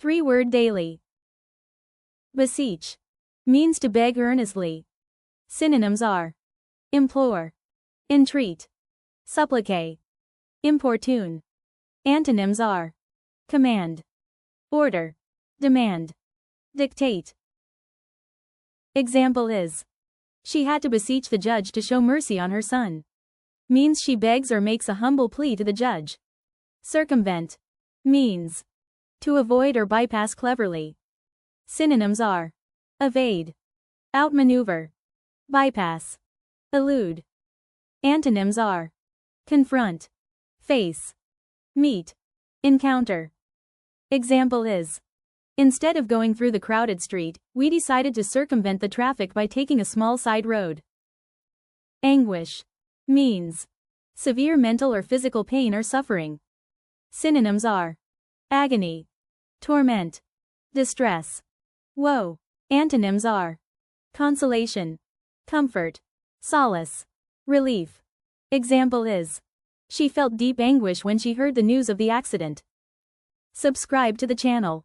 3-word daily. Beseech means to beg earnestly. Synonyms are implore, entreat, supplicate, importune. Antonyms are command, order, demand, dictate. Example is: she had to beseech the judge to show mercy on her son. Means she begs or makes a humble plea to the judge. Circumvent means to avoid or bypass cleverly. Synonyms are evade, outmaneuver, bypass, elude. Antonyms are confront, face, meet, encounter. Example is: instead of going through the crowded street, we decided to circumvent the traffic by taking a small side road. Anguish means severe mental or physical pain or suffering. Synonyms are agony, torment, distress, woe. Antonyms are consolation, comfort, solace, relief. Example is: she felt deep anguish when she heard the news of the accident. Subscribe to the channel.